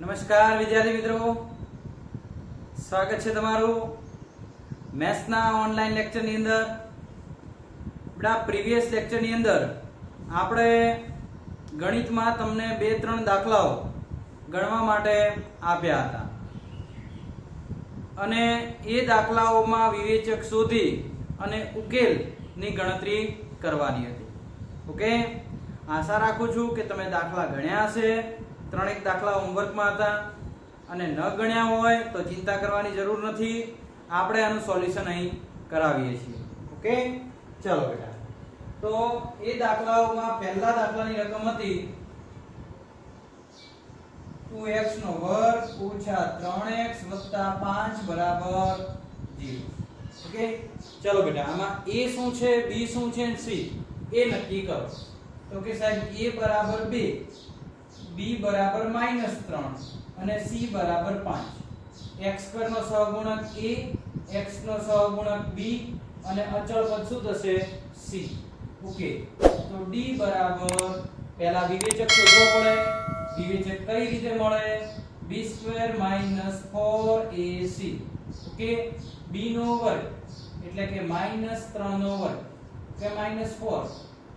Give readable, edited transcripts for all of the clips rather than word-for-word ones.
નમસ્કાર વિદ્યાર્થી મિત્રો, સ્વાગત છે તમારું મેથ્સના ઓનલાઈન લેક્ચરની અંદર. આપણા પ્રીવિયસ લેક્ચરની અંદર આપણે ગણિતમાં તમને 2-3 દાખલાઓ ગણવા માટે આપ્યા હતા અને એ દાખલાઓમાં વિવેચક શોધી અને ઉકેલની ગણતરી કરવાની હતી. ઓકે, આશા રાખું છું કે તમે દાખલા ગણ્યા હશે. 3 દાખલા હોમવર્કમાં હતા અને ન ગણ્યા હોય તો ચિંતા કરવાની જરૂર નથી, આપણે આનું સોલ્યુશન અહીં કરાવીએ છીએ. ઓકે, ચલો બેટા. તો એ દાખલાઓમાં પહેલા દાખલાની રકમ હતી 2x નો વર્ગ ઓછા 3x વત્તા 5 બરાબર 0. ઓકે, ચલો બેટા, આમાં a શું છે, b શું છે અને c એ નક્કી કરો. તો કે સાહેબ a બરાબર 2, b બરાબર -3 અને c બરાબર 5. x સ્ક્વેર નો સહગુણક a, x નો સહગુણક b અને અચળ પદ શું થશે? c. ઓકે, તો d બરાબર પહેલા વિવેચક શોધવો પડે. વિવેચક કઈ રીતે મળે? b² - 4ac. ઓકે, b નો વર્ગ એટલે કે -3 નો વર્ગ કે -4.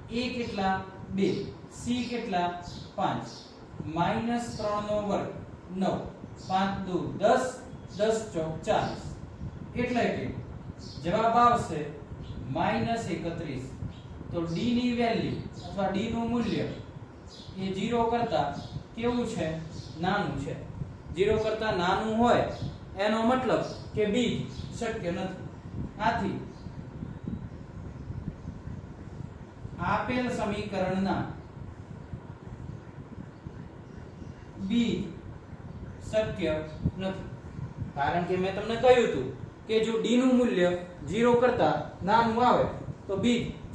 a કેટલા? 2. c કેટલા? 5. -3 નો વર્ગ 9, 5 દુ 10, 10 ચોક 40. એટલે કે જવાબ આવશે -31. તો d ની વેલ્યુ અથવા d નું મૂલ્ય એ 0 કરતા કેવું છે? નાનું છે. 0 કરતા નાનું હોય એનો મતલબ કે b શક્ય નથી. આથી આપેલ સમીકરણના b શક્ય નથી. કારણ કે મેં તમને કહ્યું હતું કે જો d નું મૂલ્ય 0 કરતા નાનું આવે તો b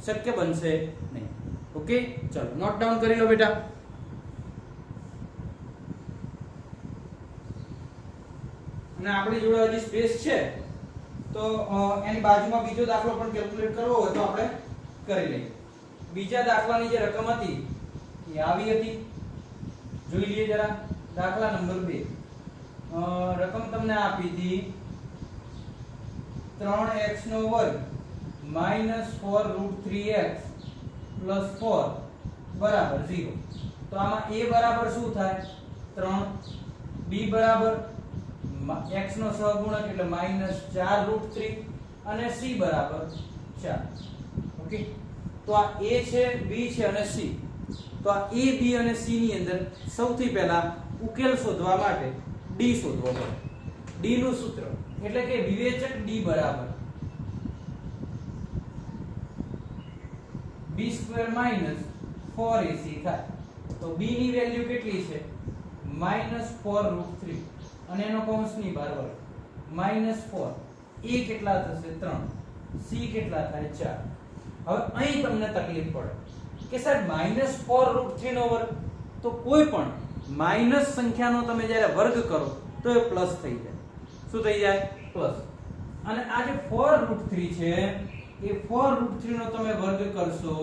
શક્ય બનશે નહીં. ઓકે, ચલો નોટ ડાઉન કરી લો બેટા. અને આપણી જોડે હજી સ્પેસ છે તો એની બાજુમાં બીજો દાખલો પણ કેલ્ક્યુલેટ કરવો હોય તો આપણે કરી લઈએ. બીજા દાખલાની જે રકમ હતી એ આવી હતી, જોઈ લઈએ જરા. દાખલા નંબર 2. રકમ તમને આપી હતી 3x નો વર્ગ -4√3x + 4 બરાબર 0. તો આમાં a બરાબર શું થાય? 3. b બરાબર x નો સહગુણક એટલે -4√3 અને c બરાબર 4. ઓકે, તો આ a છે, b છે અને c. તો આ a, b અને c ની અંદર સૌથી પહેલા ઉકેલ શોધવા માટે d શોધવો પડે. d નું સૂત્ર એટલે કે વિવેચક d બરાબર b² - 4ac થાય. તો b ની વેલ્યુ કેટલી છે? -4√3 અને એનો કૌંસની બહાર વર્ગ -4. a કેટલા થશે? 3. c કેટલા થાય? 4. હવે અહીં તમને તકલીફ પડે કે સાહેબ -4√3 નો વર્ગ, તો કોઈ પણ માઈનસ સંખ્યાનો તમે જ્યારે વર્ગ કરો તો એ પ્લસ થઈ જાય. શું થઈ જાય? પ્લસ. અને આ જે 4√3 છે એ 4√3 નો તમે વર્ગ કરશો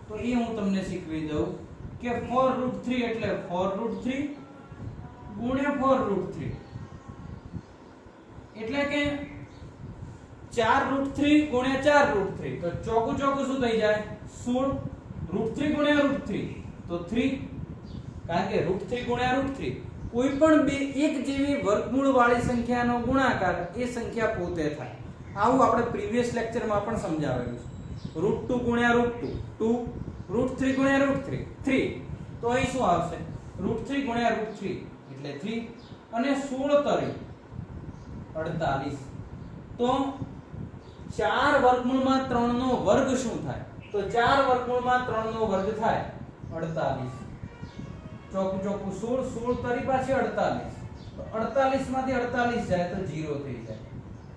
તો એ હું તમને શીખવી દઉં કે 4√3 એટલે 4√3 ગુણ્યા 4√3 એટલે કે 4√3 ગુણ્યા 4√3. તો ચોકું ચોકું શું થઈ જાય? 16. √3 ગુણ્યા √3 તો 3. કારણ કે √3 ગુણ્યા √3 કોઈ પણ બે એક જેવી વર્ગમૂળ વાળી સંખ્યાનો ગુણાકાર એ સંખ્યા પોતે થાય. આવું આપણે પ્રીવિયસ લેક્ચરમાં પણ સમજાવેલું છે. √2 ગુણ્યા √2 2, √3 ગુણ્યા √3 3. તો અહીં શું આવશે? √3 ગુણ્યા √3 એટલે 3 અને 16 તરી 48. તો 4 વર્ગમૂળમાં 3 નો વર્ગ શું થાય? તો 4 વર્ગમૂળમાં 3 નો વર્ગ થાય 48. ચોકું ચોકું 16, 16 તરી પાછી 48. તો 48 માંથી 48 જાય તો 0 થઈ જાય.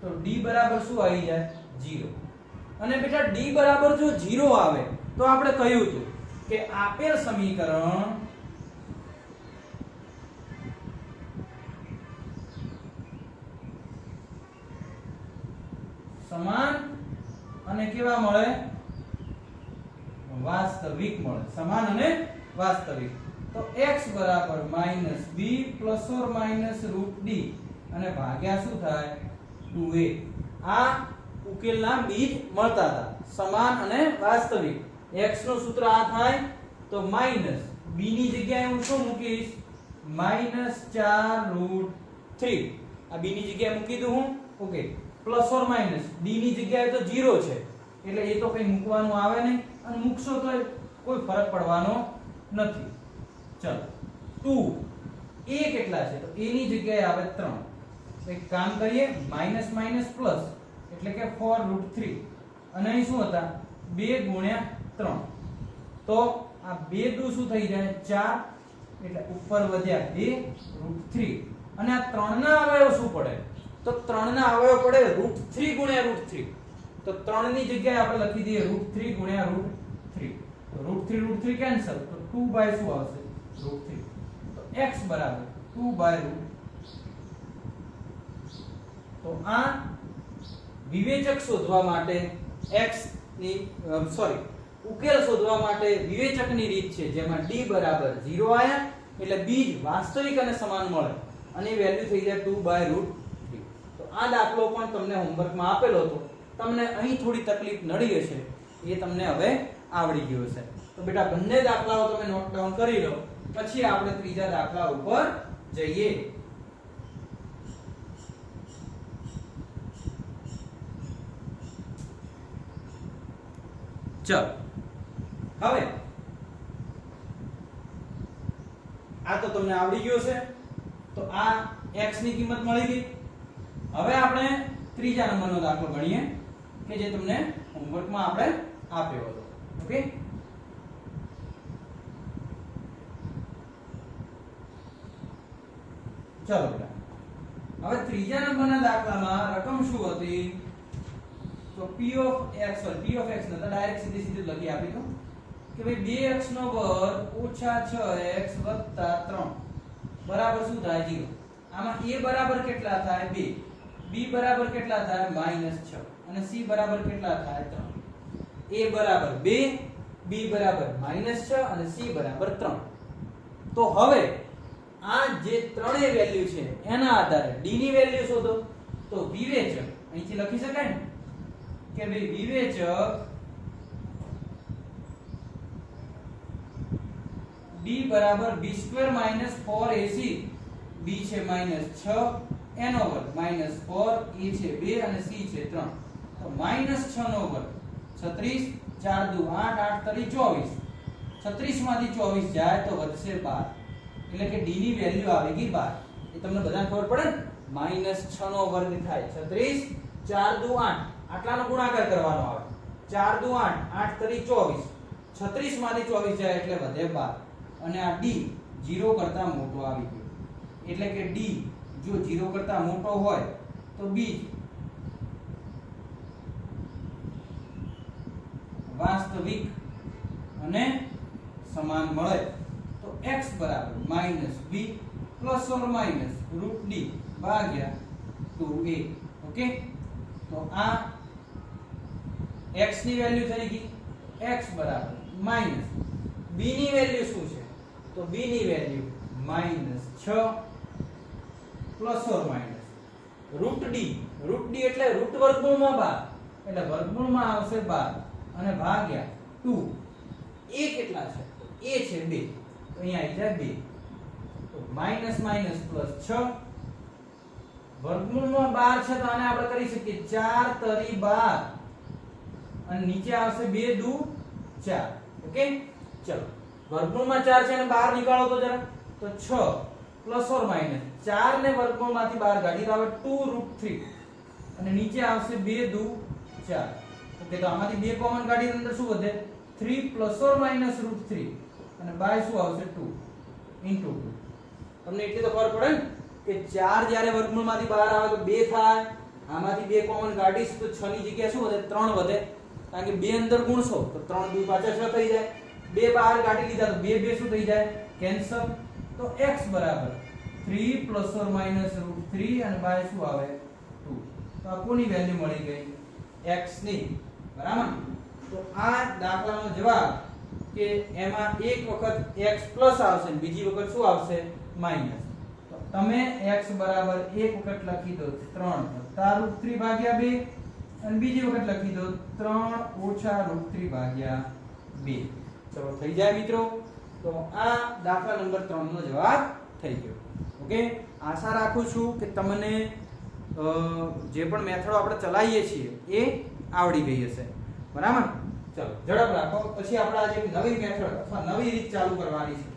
તો d બરાબર શું આવી જાય? 0. અને બેટા d બરાબર જો 0 આવે તો આપણે કહ્યું હતું કે આપેલ સમીકરણ સમાન અને કેવા મળે? વાસ્તવિક મળે. સમાન અને વાસ્તવિક. તો તો x બરાબર -b plus or minus √d અને ભાગ્યા શું થાય 2a. આ ઉકેલના બીજ મળતા હતા સમાન અને વાસ્તવિક. x નું સૂત્ર આ થાય તો માઈનસ b ની જગ્યાએ હું શું મૂકીશ -4√3. આ b ની જગ્યાએ મૂકી દઉં હું. Okay, plus or minus d ની જગ્યાએ તો 0 છે એટલે એ તો કઈ મૂકવાનું આવે નહીં અને મૂકશો તો કોઈ ફરક પડવાનો નથી. ચલો 2 a કેટલા છે તો a ની જગ્યાએ આવે 3. તો એક કામ કરીએ માઈનસ માઈનસ પ્લસ એટલે કે 4√3 અને અહીં શું હતા 2 ગુણ્યા 3. તો આ 2 દુ શું થઈ જાય 4 એટલે ઉપર વધ્યા 2√3 અને આ 3 ના અવયવ શું પડે તો 3 ના અવયવ પડે √3 ગુણ્યા √3. તો 3 ની જગ્યાએ આપણે લખી દઈએ √3 ગુણ્યા √3. તો √3 કેન્સલ તો 2 બાય શું આવશે √3. તો x બરાબર 2 બાય √. તો આ વિવેચક શોધવા માટે x ની ઉકેલ શોધવા માટે વિવેચકની રીત છે જેમાં d બરાબર 0 આયા એટલે બીજ વાસ્તવિક અને સમાન મળે અને વેલ્યુ થઈ જાય 2 બાય √3. તો આ દાખલો પણ તમને હોમવર્કમાં આપેલો હતો. તમને અહીં થોડી તકલીફ નડી હશે એ તમને હવે આવડી ગયો હશે. તો બેટા બંને દાખલાઓ તમે નોટ ડાઉન કરી લો પછી આપણે ત્રીજા દાખલા ઉપર જઈએ. ચલો હવે આ તો તમને આવડી ગયો છે. તો આ x ની કિંમત મળી ગઈ. હવે આપણે ત્રીજા નંબરનો દાખલો ગણીએ કે જે તમને હોમવર્કમાં આપણે આપ્યો હતો. ઓકે, ચલો બેટા હવે ત્રીજા નંબરના દાખલામાં રકમ શું હતી તો p of x નતા ડાયરેક્ટ સીધી લખી આપી તો કે ભાઈ 2x નો વર્ગ ઓછા 6x વત્તા 3 બરાબર શું થાય 0. આમાં a બરાબર કેટલા થાય 2, b બરાબર કેટલા થાય -6 અને c બરાબર કેટલા થાય 3. a બરાબર 2, b બરાબર -6 અને c બરાબર 3. તો હવે આ જે ત્રણેય વેલ્યુ છે એના આધારે d ની વેલ્યુ શોધો. તો વિવેચક અહીંથી લખી શકાય ને કે ભાઈ વિવેચક d બરાબર b² - 4ac. b છે -6 એનો વર્ગ -4 a છે 2 અને c છે 3. તો -6 નો વર્ગ 36 4 દુ 8 8 તરી 24. 36 માંથી 24 જાય તો વધશે 12 એટલે કે d ની વેલ્યુ આવી ગઈ 12. એ તમને બધાને ખબર પડે ને -6 નો વર્ગ થાય 36 4 દુ 8 આટલાનો ગુણાકાર કરવાનો આવે 4 દુ 8 8 તરી 24. 36 માંથી 24 જાય એટલે વધે 12 અને આ d 0 કરતા મોટો આવી ગયો એટલે કે d જો 0 કરતા મોટો હોય તો બીજ વાસ્તવિક અને સમાન મળે. તો x બરાબર -b plus or minus √d ભાગ્યા 2a. ઓકે, તો આ x ની વેલ્યુ થઈ ગઈ. x બરાબર માઈનસ b ની વેલ્યુ શું છે તો b ની value -6 plus or minus √d એટલે √ વર્ગમૂળમાં 12 એટલે વર્ગમૂળમાં આવશે 12 અને ભાગ્યા 2. a કેટલા છે a છે 2 તો અહીંયા આવી જાય 2. તો માઈનસ માઈનસ પ્લસ 6 વર્ગમૂળમાં 12 છે તો આને આપણે કરી શકીએ 4 તરી 12 અને નીચે આવશે 2 દુ 4. ઓકે, ચલો વર્ગમૂળમાં 4 છે અને 12 નીકાળો તો જરા તો 6 પ્લસ ઓર માઈનસ 4 ને વર્ગમૂળમાંથી 12 કાઢી તો આવે 2√3 અને નીચે આવશે 2 દુ 4. ઓકે, તો આમાંથી 2 કોમન કાઢીને અંદર શું વધે 3 પ્લસ ઓર માઈનસ √3 અને બાય શું આવશે 2 * 2. તમને એટલી તો ખબર પડે ને કે 4 જ્યારે વર્ગમૂળમાંથી બહાર આવે તો 2 થાય. આમાંથી 2 કોમન કાઢીશ તો 6 ની જગ્યાએ શું વધે 3 વધે કારણ કે 2 અંદર ગુણશો તો 3 2 પાછા 6 થઈ જાય. 2 બહાર કાઢી લીધા તો 2 2 શું થઈ જાય કેન્સલ. તો x બરાબર 3 પ્લસ ઓર માઈનસ √3 અને બાય શું આવે 2. તો આ કોની વેલ્યુ મળી ગઈ x ની. બરાબર. તો આ દાખલાનો જવાબ કે એમાં એક વખત x પ્લસ આવશે ને બીજી વખત શું આવશે માઈનસ. તો તમે x બરાબર એક વખત લખી દો 3 + √3 ભાગ્યા 2 અને બીજી વખત લખી દો 3 - √3 ભાગ્યા 2. ચલો થઈ જાય મિત્રો. તો આ દાખલા નંબર 3 નો જવાબ થઈ ગયો. ઓકે, આશા રાખું છું કે તમને જે પણ મેથડો આપણે ચલાવીએ છીએ એ આવડી ગઈ હશે. બરાબર? ચલો ઝડપ રાખો. પછી આપણે આજે એક નવી મેથડ અથવા નવી રીત ચાલુ કરવાની છે.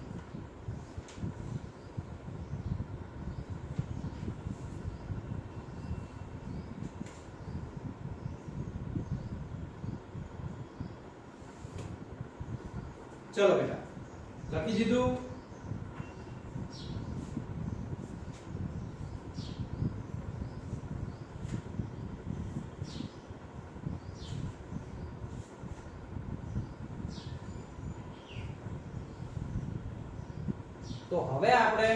ચલો બેટા, લખી દીધું? તો હવે આપણે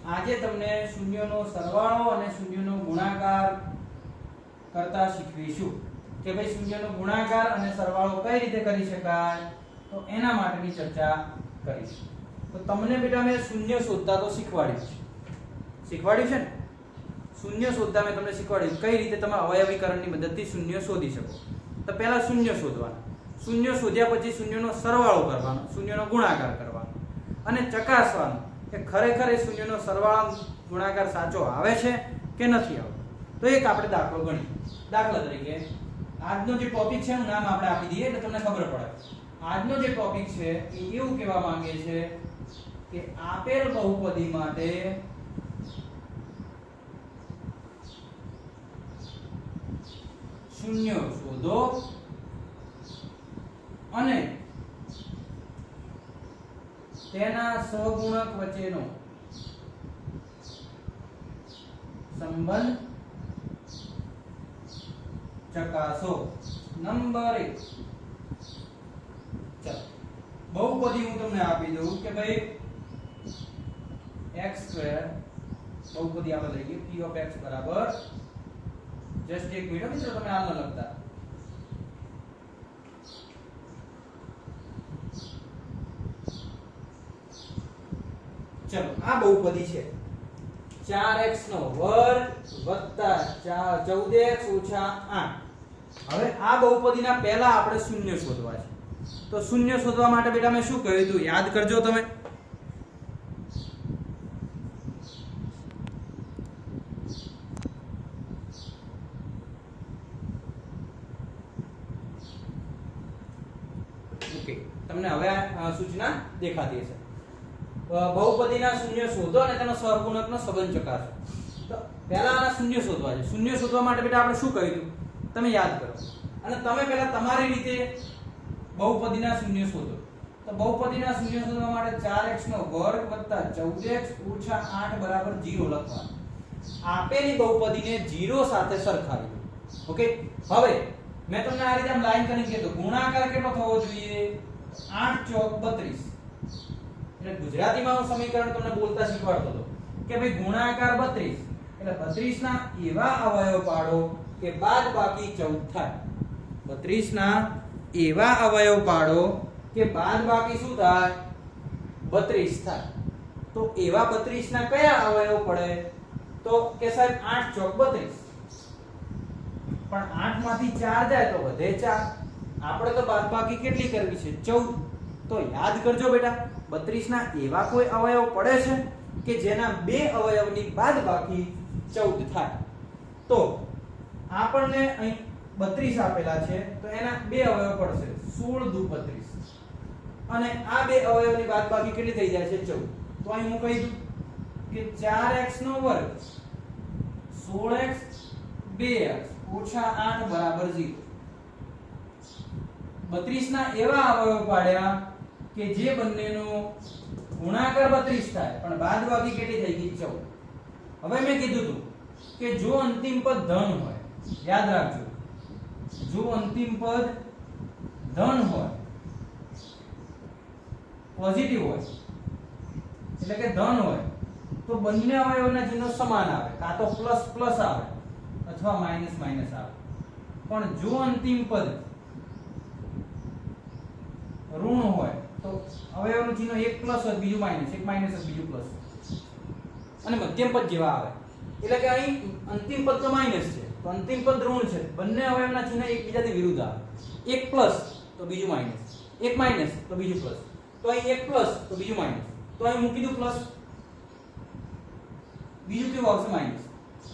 આજે તમને શૂન્યનો સરવાળો અને શૂન્યનો ગુણાકાર કરતા શીખવીશું કે ભાઈ શૂન્યનો ગુણાકાર અને સરવાળો કઈ રીતે કરી શકાય. તો એના માટેની ચર્ચા કરીશું. તો તમને બેટા મેં શૂન્ય શોધતા તો શીખવાડ્યું છે ને. શૂન્ય શોધતા મેં તમને શીખવાડ્યું કઈ રીતે તમે અવયવીકરણની મદદથી શૂન્ય શોધી શકો. તો પહેલા શૂન્ય શોધવાના. શૂન્ય શોધ્યા પછી શૂન્યનો સરવાળો કરવાનો, શૂન્યનો ગુણાકાર કરવાનો અને ચકાસવાનું કે ખરેખર એ શૂન્યનો સરવાળો ગુણાકાર સાચો આવે છે કે નથી આવતો. તો એક આપણે દાખલો ગણીએ. દાખલા તરીકે આજનો જે ટોપિક છે એનું નામ આપણે આપી દઈએ એટલે તમને ખબર પડે. આજનો જે ટોપિક છે એ એવું કહેવા માંગે છે કે આપેલ બહુપદી માટે શૂન્ય શોધો અને તેના સહગુણક વચ્ચેનો સંબંધ ચકાસો. નંબર 1. ચાલો બહુપદી હું તમને આપી દઉં કે ભાઈ x2 બહુપદી આપણે લઈએ p of x બરાબર જસ્ટ એક મિનિટ મિત્રો, તમે આમ ન લખતા. ચલો આ બહુપદી છે 4x નો વર્ગ વત્તા 14x ઓછા 8. હવે આ બહુપદીના પહેલા આપણે શૂન્ય શોધવા છે. તો શૂન્ય શોધવા માટે બેટા મેં શું કહ્યું હતું યાદ કરજો તમે. ઓકે, તમને હવે સૂચના દેખાતી હશે. બહુપદીના શૂન્ય શોધો અને તેનો સહગુણકનો સંબંધ ચકાસો. તો પહેલા આના શૂન્ય શોધવા છે. શૂન્ય શોધવા માટે બેટા આપણે શું કહ્યું તમે યાદ કરો અને તમે પહેલા તમારી રીતે બહુપદીના શૂન્ય શોધો. તો બહુપદીના શૂન્ય શોધવા માટે 4x નો વર્ગ વત્તા 14x ઓછા 8 બરાબર 0 લખવાનું. આપેલી બહુપદીને 0 સાથે સરખાવી દો. ઓકે, હવે મેં તમને આ રીતે આમ લાઈન કરીને કીધું ગુણાકાર કેટલો થવો જોઈએ 8 ચોક 32. એટલે ગુજરાતીમાં હું સમીકરણ તમને બોલતા શીખવાડતો હતો કે ભાઈ ગુણાકાર 32 એટલે 32 ના એવા અવયવ પાડો કે બાદબાકી 14 થાય. 32 ના એવા અવયવ પાડો કે બાદબાકી શું થાય 32 થાય. તો એવા 32 ના કયા અવયવ પડે તો કે સાહેબ 8 ચોક 32. પણ 8 માંથી 4 જાય તો વધે 4. આપણે તો બાદબાકી કેટલી કરવી છે 14. તો યાદ કરજો બેટા 32 ના એવા કોઈ અવયવ પડે છે કે જેના બે અવયવની બાદબાકી 14 થાય. તો આપણને અહીં 32 આપેલા છે તો એના બે અવયવ પડશે 16 દુ 32 અને આ બે અવયવની બાદબાકી કેટલી થઈ જાય છે 14. તો અહીં હું કહી દઉં કે 4x નો વર્ગ 16x 2x ઓછા 8 બરાબર 0. 32 ના એવા અવયવ પાડ્યા કે જે બંનેનો ગુણાકાર 32 થાય પણ બાદબાકી કેટલી થઈ ગઈ 14. હવે મેં કીધું હતું કે જો અંતિમ પદ ધન હોય, યાદ રાખજો, જો અંતિમ પદ ધન હોય પોઝિટિવ હોય એટલે કે ધન હોય તો બંને અવયવના ચિહ્નો સમાન આવે, કાં તો પ્લસ પ્લસ આવે અથવા માઈનસ માઈનસ આવે. પણ જો અંતિમ પદ ઋણ હોય તો અવયવનું ચિહ્ન એક પ્લસ હોય બીજું માઈનસ, એક માઈનસ હોય બીજું પ્લસ, અને મધ્યમ પદ જેવા આવે. એટલે કે અહીં અંતિમ પદ તો માઈનસ છે તો અંતિમ પદ ઋણ છે, બંને અવયવના ચિહ્ન એકબીજાથી વિરુદ્ધ આવે. એક પ્લસ તો બીજું માઈનસ, એક માઈનસ તો બીજું પ્લસ, તો અહીં એક પ્લસ તો બીજું માઈનસ, તો અહીં મૂકી દઉં પ્લસ, બીજું કેવું આવશે માઈનસ.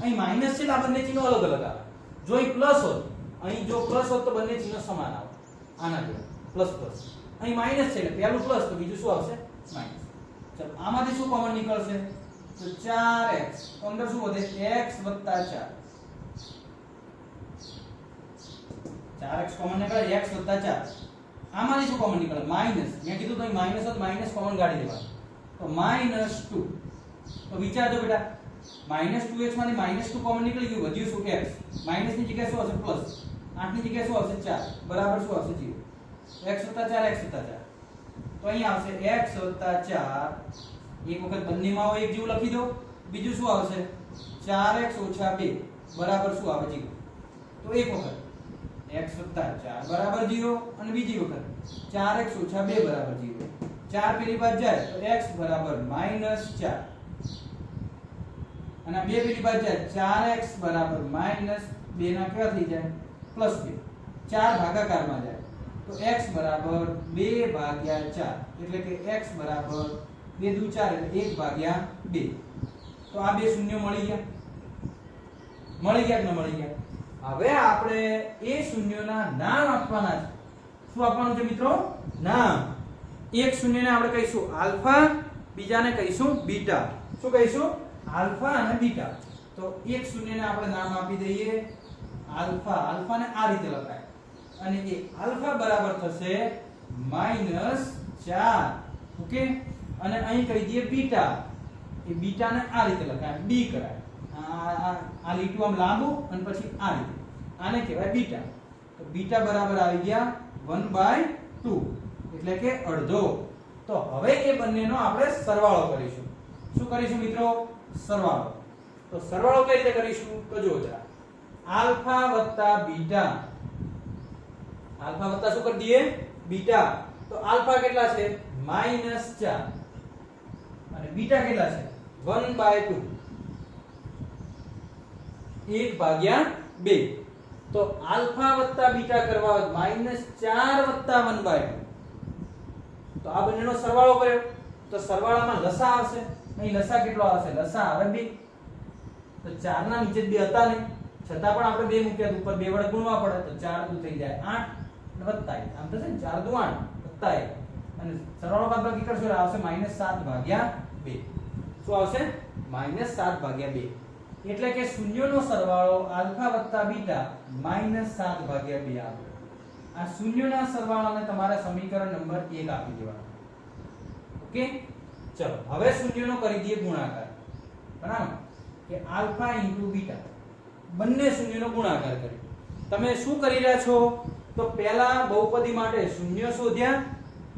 અહીં માઈનસ છે તો આ બંને ચિહ્નો અલગ અલગ આવે. જો અહીં પ્લસ હોત, અહીં જો પ્લસ હોત તો બંને ચિહ્નો સમાન આવે, આના જેવા પ્લસ પ્લસ. અહીં માઈનસ છે એટલે પહેલું પ્લસ તો બીજું શું આવશે માઈનસ. ચલો આમાંથી શું કોમન નીકળશે તો 4x, તો અંદર શું વધે x + 4, 4x કોમન નીકળે x + 4. આમાંથી શું કોમન નીકળે માઈનસ, મેં કીધું તો અહીં માઈનસ હોત માઈનસ કોમન કાઢી દેવાનું તો -2. તો વિચારજો બેટા -2x માંથી -2 કોમન નીકળી ગયું, વધ્યું શું x, માઈનસ ની જગ્યાએ શું હશે પ્લસ, 8 ની જગ્યાએ શું આવશે 4 બરાબર શું આવશે 0. x + 4 x + 4 તો અહીં આવશે x + 4. એક વખત બંનેમાં એક જેવું લખી દો, બીજું શું આવશે 4x - 2 બરાબર શું આવે 0. તો એક વખત x + 4 બરાબર 0 અને બીજી વખત 4x - 2 બરાબર 0. 4 પેલી બાજુ જાય તો x બરાબર -4 અને 2 પેલી બાજુ જાય 4x બરાબર -2 ના કેવા થઈ જાય +2. 4 ભાગાકારમાં જાય તો x બરાબર 2/4 એટલે કે x બરાબર 2 દુ 4 એટલે 1/2. તો આ બે શૂન્ય મળી ગયા કે ન મળી ગયા? હવે આપણે એ શૂન્યોના નામ આપવાના છે. શું આપવાનું છે મિત્રો? નામ. એક શૂન્યને આપણે કહીશું આલ્ફા, બીજાને કહીશું બીટા. શું કહીશું? આલ્ફા અને બીટા. તો એક શૂન્યને આપણે નામ આપી દઈએ આલ્ફા. આલ્ફાને આ રીતે લખાય અને એ આલ્ફા બરાબર થશે -4. ઓકે, અને અહીં કહી દઈએ બીટા. એ બીટાને આ રીતે લખાય, બી કરાય. આ લીટું આમ લાંબુ અને પછી આ રીતે, આને કહેવાય બીટા. તો બીટા બરાબર આવી ગયા 1/2 એટલે કે અડધો. તો હવે એ બંનેનો આપણે સરવાળો કરીશું. શું કરીશું મિત્રો? સરવાળો. તો સરવાળો કઈ રીતે કરીશું તો જુઓ જરા. આલ્ફા વત્તા બીટા, આલ્ફા વત્તા શું કરી દઈએ બીટા. તો આલ્ફા કેટલા છે -4 અને બીટા કેટલા છે 1/2, 1/2. તો આલ્ફા વત્તા બીટા કરવા હોય -4 વત્તા 1/2. તો આ બંનેનો સરવાળો કર્યો તો સરવાળામાં લસા આવશે. અહીં લસા કેટલો આવશે? લસા આવે 2. તો 4 ના નીચે 2 હતા નહીં, છતાં પણ આપણે 2 મૂક્યા તો ઉપર 2 વડે ગુણવા પડે તો 4 દુ થઈ જાય 8 અને વત્તા 1. આમ થશે ને 4 દુ 8 વત્તા 1 અને સરવાળો બાદબાકી કરશો એટલે આવશે -7/2. શું આવશે? -7/2. એટલે કે શૂન્યનો સરવાળો આલ્ફા વત્તા બીટા -7/2 આવે. આ શૂન્યના સરવાળાને તમારે સમીકરણ નંબર 1 આપી દેવાનો. ઓકે, ચલો હવે શૂન્યનો કરી દઈએ ગુણાકાર. બરાબર કે આલ્ફા * બીટા, બંને શૂન્યનો ગુણાકાર કરી. તમે શું કરી રહ્યા છો? તો પહેલા બહુપદી માટે શૂન્ય શોધ્યા,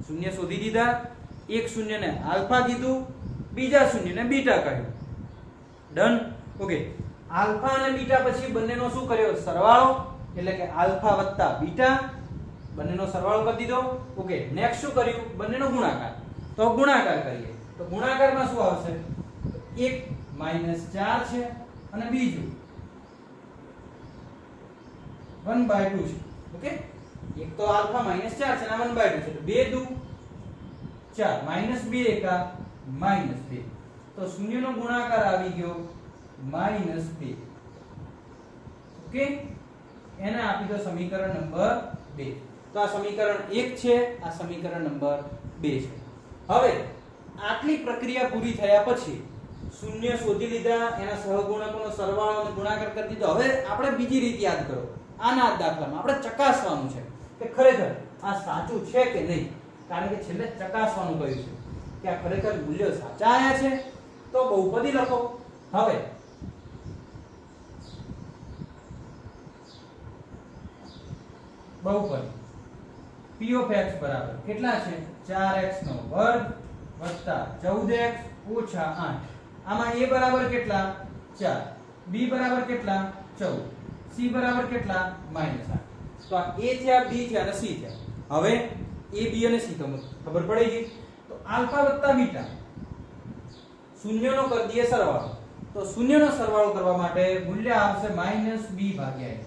શૂન્ય શોધી દીધા. એક શૂન્યને આલ્ફા કીધું, બીજા શૂન્યને બીટા કહ્યું. ડન. ઓકે, આલ્ફા અને બીટા પછી બંનેનો શું કર્યો? સરવાળો. એટલે કે આલ્ફા વત્તા બીટા, બંનેનો સરવાળો કરી દીધો. ઓકે, નેક્સ્ટ શું કર્યું? બંનેનો ગુણાકાર. તો ગુણાકાર કરીએ. તો ગુણાકારમાં શું આવશે? એક -4 છે અને બીજું 1/2 છે. ઓકે, એક તો આલ્ફા -4 છે અને 1/2 છે. તો 2 દુ 4 -2 એકા -2. તો શૂન્યનો ગુણાકાર આવી ગયો -2. ઓકે, એને આપી દો સમીકરણ નંબર 2. તો આ સમીકરણ 1 છે, આ સમીકરણ નંબર 2 છે. હવે આટલી પ્રક્રિયા પૂરી થયા પછી શૂન્ય શોધી લીધા, એના સહગુણકોનો સરવાળો અને ગુણાકાર કરી દીધો. હવે આપણે બીજી રીત યાદ કરો. આના દાખલામાં આપણે ચકાસવાનું છે કે ખરેખર આ સાચું છે કે નહીં. કારણ કે છેલ્લે ચકાસવાનું કહ્યું છે કે આ ખરેખર મૂલ્યો સાચા આવ્યા છે. તો બહુપદી લખો. હવે બહુપદી p of x બરાબર કેટલા છે? 4x નો વર્ગ વત્તા 14x ઓછા 8. આમાં a બરાબર કેટલા? 4. b બરાબર કેટલા? 14. c બરાબર કેટલા? -8. તો આ a છે, આ b છે અને c છે. હવે A B અને C ખબર પડી ગઈ. તો આલ્ફા વત્તા બીટા શૂન્યનો કરી દઈએ સરવાળો. તો શૂન્યનો સરવાળો કરવા માટે મૂલ્ય આવશે -b ભાગ્યા a.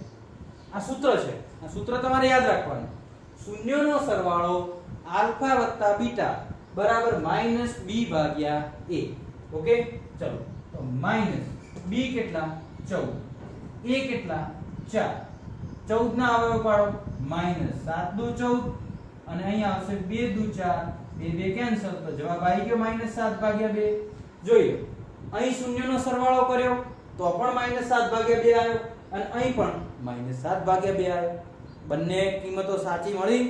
આ સૂત્ર છે. આ સૂત્ર તમારે યાદ રાખવાનું. શૂન્યનો સરવાળો આલ્ફા વત્તા બીટા બરાબર -b ભાગ્યા a. ઓકે, ચલો. તો b કેટલા 14, a કેટલા 4. 14 ના અવયવ પાડો, -7 દુ 14 અને અહીંયા આવશે 2 દુ 4, 2 કેન્સલ, તો જવાબ આવી ગયો -7 ભાગ્યા 2. જોઈએ, અહીં શૂન્યનો સરવાળો કર્યો તો પણ -7 ભાગ્યા 2 આવ્યો અને અહીં પણ -7 ભાગ્યા 2 આવ્યો. બંને કિંમતો સાચી મળી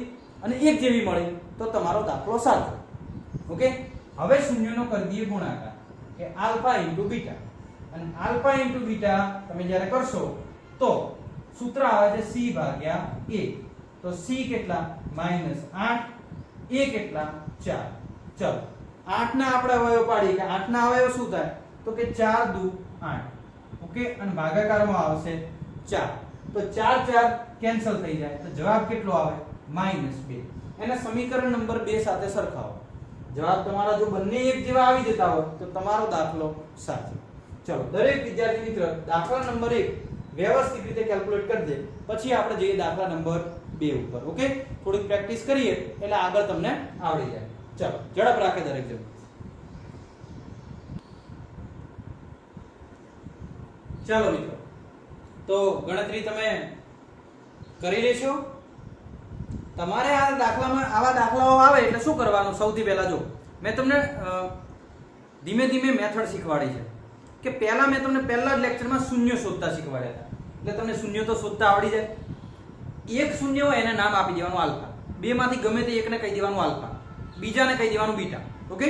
અને એક જેવી મળી તો તમારો દાખલો સાચો. ઓકે, હવે શૂન્યનો કરી દઈએ ગુણાકાર કે આલ્ફા * બીટા. અને આલ્ફા * બીટા તમે જ્યારે કરશો તો સૂત્ર આવે છે c ભાગ્યા a. તો c કેટલા -8, a કેટલા 4. ચલો 8 ના આપણે અવયવ પાડીએ કે 8 ના અવયવ શું થાય તો કે 4 દુ 8. ઓકે, અને ભાગાકારમાં આવશે 4. તો 4 4 કેન્સલ થઈ જાય તો જવાબ કેટલો આવે -2. એને સમીકરણ નંબર 2 સાથે સરખાવો. જવાબ તમારા જો બંને એક જેવા આવી જતા હોય તો તમારો દાખલો સાચો. ચલો, દરેક વિદ્યાર્થી મિત્ર દાખલા નંબર 1 વ્યવસ્થિત રીતે કેલ્ક્યુલેટ કરી દે, પછી આપણે જઈએ દાખલા નંબર 2 ઉપર. ઓકે, થોડીક પ્રેક્ટિસ કરીએ એટલે આગળ તમને આવડી જાય. ચલો, ઝડપ રાખે દરેક જણ. ચાલો મિત્રો, તો ગણતરી તમે કરી લેશો. તમારે આ દાખલામાં આવા દાખલાઓ આવે એટલે શું કરવાનું? સૌથી પહેલા જો મેં તમને ધીમે ધીમે મેથડ શીખવાડી છે કે પહેલા મેં તમને પહેલા જ લેક્ચરમાં શૂન્ય શોધતા શીખવાડ્યા હતા. એટલે તમને શૂન્ય તો શોધતા આવડી જાય. એક શૂન્ય હોય એને નામ આપી દેવાનું આલ્ફા. બે માંથી ગમે તે એકને કહી દેવાનું આલ્ફા, બીજાને કહી દેવાનું બીટા. ઓકે,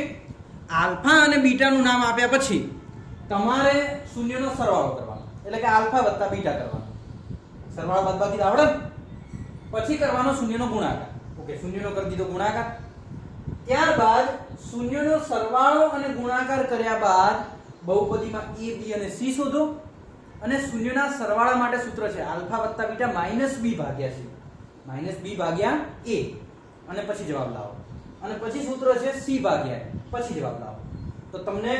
આલ્ફા અને બીટાનું નામ આપ્યા પછી તમારે શૂન્યનો સરવાળો કરવાનો, એટલે કે આલ્ફા વત્તા બીટા કરવાનો. સરવાળો બાદબાકી આવડે પછી કરવાનો શૂન્યનો ગુણાકાર. ઓકે, શૂન્યનો કરી દીધો ગુણાકાર. ત્યારબાદ શૂન્યનો સરવાળો અને ગુણાકાર કર્યા બાદ બહુપદીમાં a b અને c શોધો. અને શૂન્યના સરવાળા માટે સૂત્ર છે આલ્ફા વત્તા બીટા -b ભાગ્યા c, -b ભાગ્યા a, અને પછી જવાબ લાવો. અને પછી સૂત્ર છે c ભાગ્યા a, પછી જવાબ લાવો. તો તમને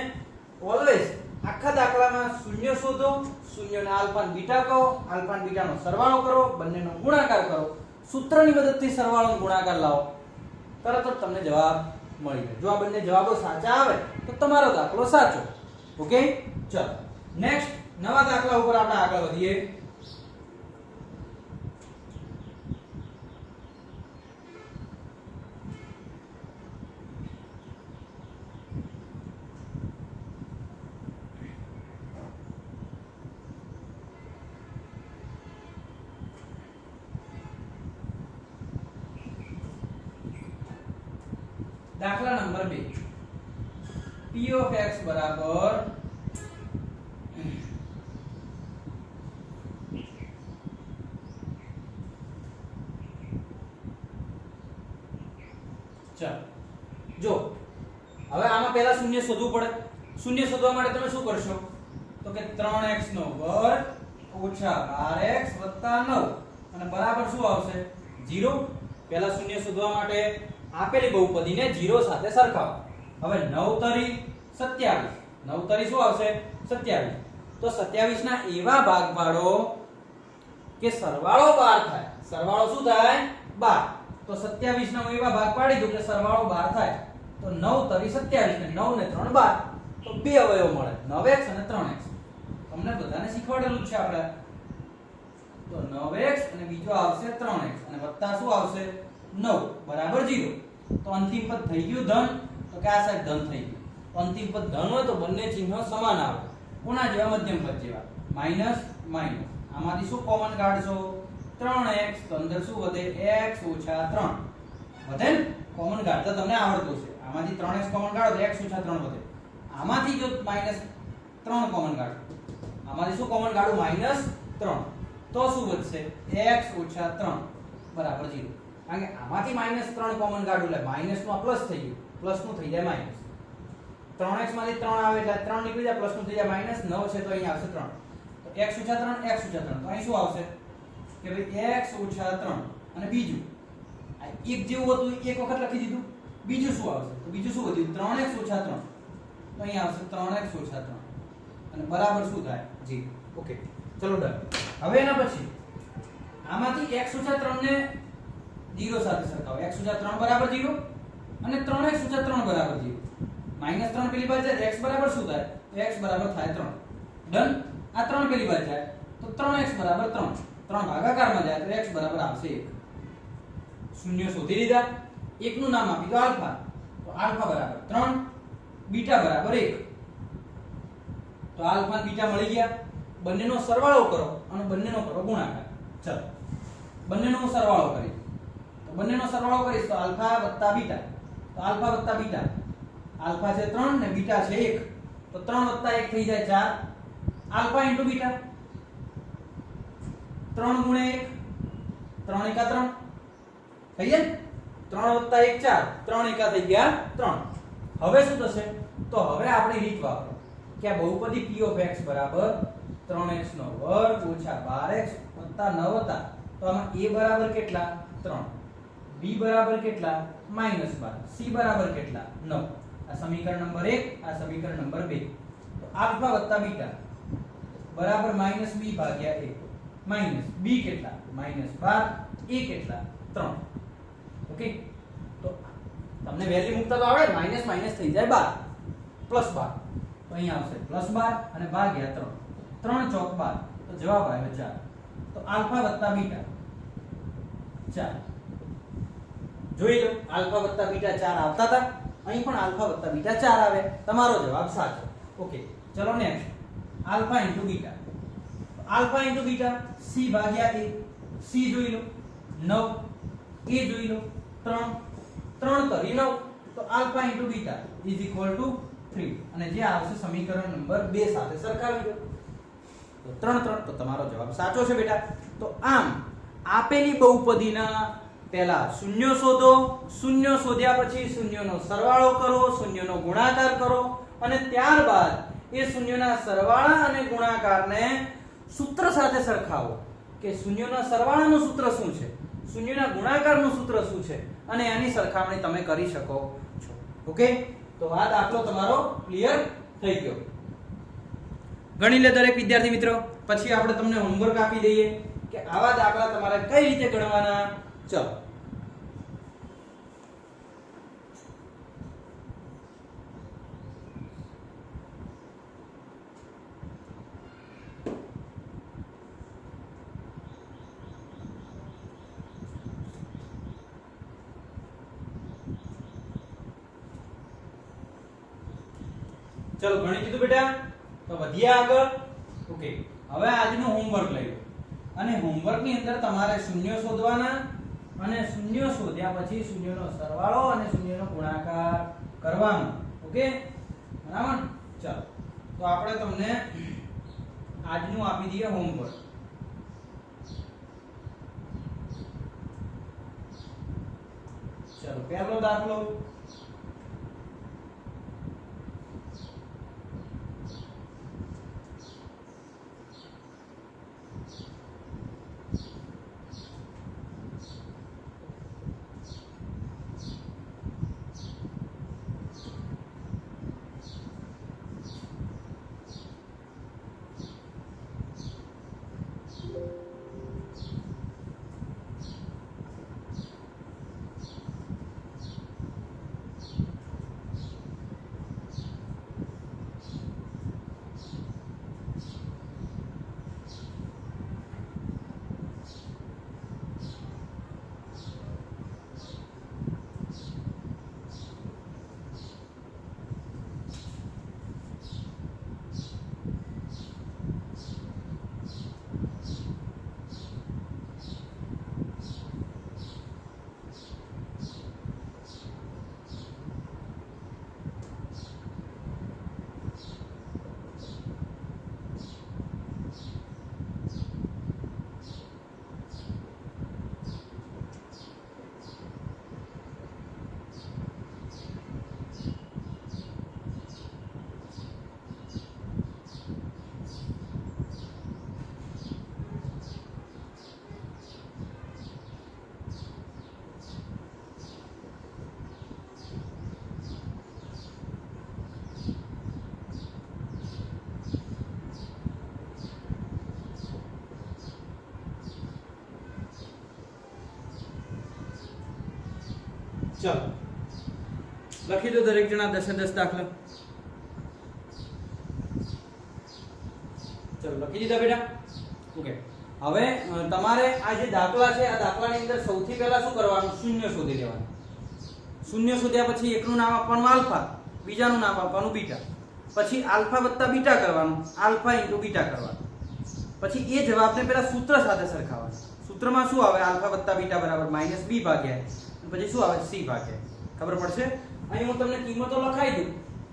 ઓલવેઝ આખા દાખલામાં શૂન્ય શોધો, શૂન્યના આલ્ફા અને બીટા કહો, આલ્ફા અને બીટાનો સરવાળો કરો, બંનેનો ગુણાકાર કરો, સૂત્રની મદદથી સરવાળો અને ગુણાકાર લાવો, તરત જ તમને જવાબ મળી જાય. જો આ બંને જવાબો સાચા આવે તો તમારો દાખલો સાચો. ઓકે, ચલો નેક્સ્ટ નવા દાખલા ઉપર આપણે આગળ વધીએ. દાખલા નંબર 2, p of x બરાબર જો હવે આમાં પહેલા શૂન્ય શોધવું પડે. શૂન્ય શોધવા માટે તમે શું કરશો તો કે 3x નો વર્ગ ઓછા 12x વત્તા 9 અને બરાબર શું આવશે 0. પહેલા શૂન્ય શોધવા માટે આપેલી બહુપદીને 0 સાથે સરખાવો. હવે 9 તરી 27, 9 તરી શું આવશે 27. તો 27 ના એવા ભાગ પાડો કે સરવાળો 12 થાય. સરવાળો શું થાય 12. તો 27 ના એવા ભાગ પાડી દો કે સરવાળો 12 થાય. તો 9 તરી 27 ને 9 ને 3 12, તો બે અવયવ મળે 9x અને 3x. તમને બધાને શીખવાડેલું છે આપણે. તો 9x અને બીજો આવશે 3x અને વત્તા શું આવશે 9 બરાબર 0. તો અંતિમ પદ થઈ ગયું ધન. તો કે આ સાઈડ ધન થઈ ગયું. અંતિમ પદ ધન હોય તો બંને ચિહ્નો સમાન આવે. કોના જેવા? મધ્યમ પદ જેવા. માઈનસ માઈનસ, આમાંથી શું કોમન કાઢશો 3x. તો અંદર શું વધે x ઓછા 3 વધે ને. કોમન કાઢતા તમને આવડતું છે. આમાંથી 3x કોમન કાઢો તો x ઓછા 3 વધે. આમાંથી જો -3 કોમન કાઢો, આમાંથી શું કોમન કાઢું -3, તો શું વધશે x ઓછા 3 બરાબર 0. કારણ કે આમાંથી -3 કોમન કાઢું એટલે માઈનસ નું પ્લસ થઈ ગયું, પ્લસ નું થઈ જાય માઈનસ. 3x માંથી 3 આવે એટલે 3 નીકળી જાય, પ્લસ નું થઈ જાય માઈનસ. 9 છે તો અહીં આવશે 3. તો x ઓછા 3 x ઓછા 3, તો અહીં શું આવશે કે ભાઈ x ઓછા 3 અને બીજું આ એક જેવું હતું એક વખત લખી દીધું. બીજું શું આવશે? તો બીજું શું વધ્યું? 3x - 3. તો અહીંયા આવશે 3x - 3 અને બરાબર શું થાય? 0. ઓકે, ચલો ડન. હવે એના પછી આમાંથી x - 3 ને 0 સાથે સરખાવો. x - 3 બરાબર 0 અને 3x - 3 બરાબર 0. -3 પેલી બાજુ જાય x બરાબર શું થાય? તો x બરાબર થાય 3. ડન. આ 3 પેલી બાજુ જાય તો 3x બરાબર 3. 3 ભાગાકારમાં જાય તો x બરાબર આવશે 1. શૂન્ય શોધી લીધા. એકનું નામ આપી દો આલ્ફા. તો આલ્ફા બરાબર 3, બીટા બરાબર 1. તો આલ્ફા અને બીટા મળી ગયા. બંનેનો સરવાળો કરો અને બંનેનો કરો ગુણાકાર. ચલો બંનેનો સરવાળો કરી. તો બંનેનો સરવાળો કરીશ તો આલ્ફા વત્તા બીટા. તો આલ્ફા વત્તા બીટા, આલ્ફા છે 3 ને બીટા છે 1. તો 3 વત્તા 1 થઈ જાય 4. આલ્ફા ઇન્ટુ બીટા 3 ગુણ્યા 1, 3 એકા 3 થઈ જાય. 3 વત્તા 1 4, 3 એકા થઈ ગયા 3. હવે શું થશે? તો હવે આપણે રીત વાપરો કે આ બહુપદી p of x બરાબર 3x નો વર્ગ ઓછા 12x વત્તા 9 હતા. તો આમાં a બરાબર કેટલા? 3, b બરાબર કેટલા? -12, c બરાબર કેટલા? 9. આ સમીકરણ નંબર 1, આ સમીકરણ નંબર 2. તો આલ્ફા વત્તા બીટા બરાબર -b ભાગ્યા a. માઈનસ b કેટલા? -12, a કેટલા? 3. ઓકે, તો તમને વેલ્યુ મૂકતા તો આવડે. માઈનસ માઈનસ થઈ જાય 12, +12. તો અહીંયા આવશે +12 અને ભાગ્યા 3. 3 ચોક 12. તો જવાબ આવ્યો 4. તો આલ્ફા વત્તા બીટા 4. જોઈ લો, આલ્ફા વત્તા બીટા 4 આવતા હતા. અહીં પણ આલ્ફા વત્તા બીટા 4 આવે. તમારો જવાબ સાચો. ઓકે, ચલો next. Alpha into beta. Alpha into beta c ભાગ્યા a. c જોઈ લો 9, a જોઈ લો 3, 3 તરી 9. તો alpha into beta is equal to 3. અને જે આવશે સમીકરણ નંબર 2 સાથે સરખાવી દો. તો 3 3. તો તમારો જવાબ સાચો છે બેટા. તો આમ આપેલી બહુપદીના પહેલા શૂન્ય શોધો, શૂન્ય શોધ્યા પછી શૂન્યનો સરવાળો કરો, શૂન્યનો ગુણાકાર કરો અને ત્યારબાદ એ શૂન્યના સરવાળા અને ગુણાકારને સૂત્ર સાથે સરખાવો કે શૂન્યના સરવાળાનું સૂત્ર શું છે, શૂન્યના ગુણાકારનું સૂત્ર શું છે અને એની સરખામણી તમે કરી શકો છો. ઓકે, તો આ દાખલો તમારો ક્લિયર થઈ ગયો. ગણી લે દરેક વિદ્યાર્થી મિત્રો. પછી આપણે તમને હોમવર્ક આપી દઈએ કે આવા દાખલા તમારે કઈ રીતે ગણવાના. ચલો ચલો ગણી કીધું બેટા, તો વધીએ આગળ. ઓકે, હવે આજનું હોમવર્ક લઈ લો અને હોમવર્ક ની અંદર તમારે શૂન્ય શોધવાના અને શૂન્ય શોધ્યા પછી શૂન્યનો સરવાળો અને શૂન્યનો ગુણાકાર કરવાનો. ઓકે, બરાબર. ચલો, તો આપણે તમને આજનું આપી દઈએ હોમવર્ક. ચલો પહેલો દાખલો. ચલો લખી દો દરેક જણા 10 10 દાખલા. ચલો લખી દીધા બેટા. ઓકે, હવે તમારે આ જે દાખલા છે આ દાખલાની અંદર સૌથી પહેલા શું કરવાનું? શૂન્ય શોધી લેવાનું. શૂન્ય શોધ્યા પછી એકનું નામ આપવાનું આલ્ફા, બીજાનું નામ આપવાનું બીટા, પછી આલ્ફા વત્તા બીટા કરવાનું, આલ્ફા ઇન્ટુ બીટા કરવાનું. પછી એ જવાબને પેલા સૂત્ર સાથે સરખાવવાનું. સૂત્રમાં શું આવે? આલ્ફા વત્તા બીટા બરાબર માઈનસ બી ભાગ્યા, પછી શું આવે? સી ભાગ્યા. ખબર પડશે? અહીં હું તમને કિંમતો લખાઈ દઉં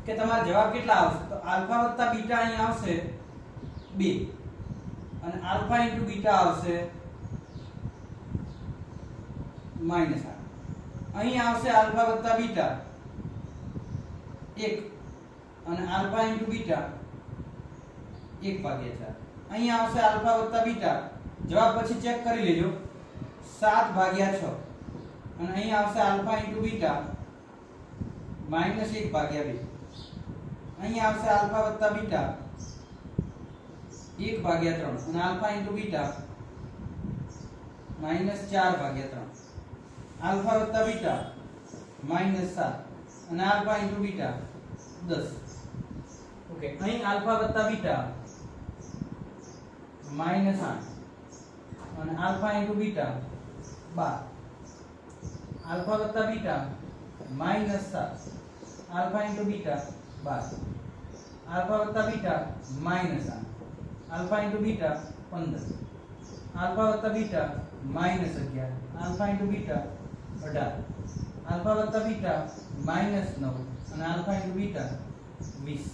કે તમારો જવાબ કેટલા આવશે. તો આલ્ફા વત્તા બીટા અહીં આવશે 2 અને આલ્ફા ઇન્ટુ બીટા આવશે -8. અહીં આવશે આલ્ફા વત્તા બીટા 1 અને આલ્ફા ઇન્ટુ બીટા 1/4. અહીં આવશે આલ્ફા વત્તા બીટા, જવાબ પછી ચેક કરી લેજો, 7/6 અને અહીં આવશે આલ્ફા ઇન્ટુ બીટા -1/2. અહીં આવશે આલ્ફા વત્તા બીટા 1/3 અને આલ્ફા ઇન્ટુ બીટા -4/3. આલ્ફા વત્તા બીટા -7 અને આલ્ફા ઇન્ટુ બીટા 10. ઓકે, અહીં આલ્ફા વત્તા બીટા -8 અને આલ્ફા ઇન્ટુ બીટા 12. આલ્ફા વત્તા beta -7 alpha into beta 12. Alpha વત્તા beta -8 alpha into beta 15. Alpha વત્તા beta -11 alpha into beta 18. Alpha વત્તા બીટા -9 અને આલ્ફા ઇન્ટુ બીટા 20.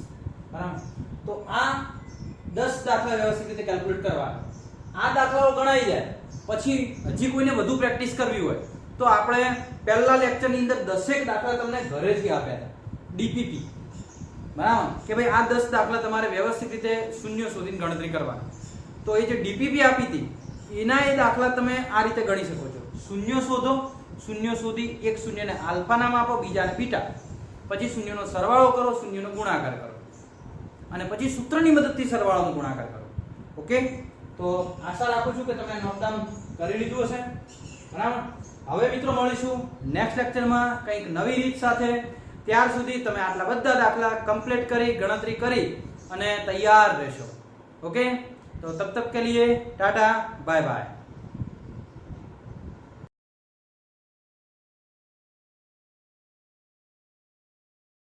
બરાબર? તો આ 10 દાખલા વ્યવસ્થિત રીતે કેલ્ક્યુલેટ કરવા. આ દાખલાઓ ગણાઈ જાય પછી હજી કોઈને વધુ પ્રેક્ટિસ કરવી હોય તો આપણે પહેલા લેક્ચરની અંદર 10 દાખલા તમને ઘરેથી આપ્યા હતા, ડીપીપી. બરાબર? કે ભાઈ આ 10 દાખલા તમારે વ્યવસ્થિત રીતે શૂન્ય શોધીને ગણતરી કરવાની. તો એ જે ડીપીપી આપી હતી એના એ દાખલા તમે આ રીતે ગણી શકો છો. શૂન્ય શોધો, શૂન્ય શોધી એક શૂન્યને આલ્ફા નામ આપો, બીજાને બીટા, પછી શૂન્યનો સરવાળો કરો, શૂન્યનો ગુણાકાર કરો અને પછી સૂત્રની મદદથી સરવાળોનો ગુણાકાર કરો. ઓકે, તો આશા રાખું છું કે તમે નોટ ડાઉન કરી લીધું હશે. બરાબર? હવે મિત્રો મળીશું નેક્સ્ટ લેક્ચરમાં કંઈક નવી રીત સાથે. ત્યાર સુધી તમે આટલા બધા દાખલા કમ્પ્લીટ કરી, ગણતરી કરી અને તૈયાર રહેશો. ઓકે, तो तब तक के लिए टाटा, बाय बाय.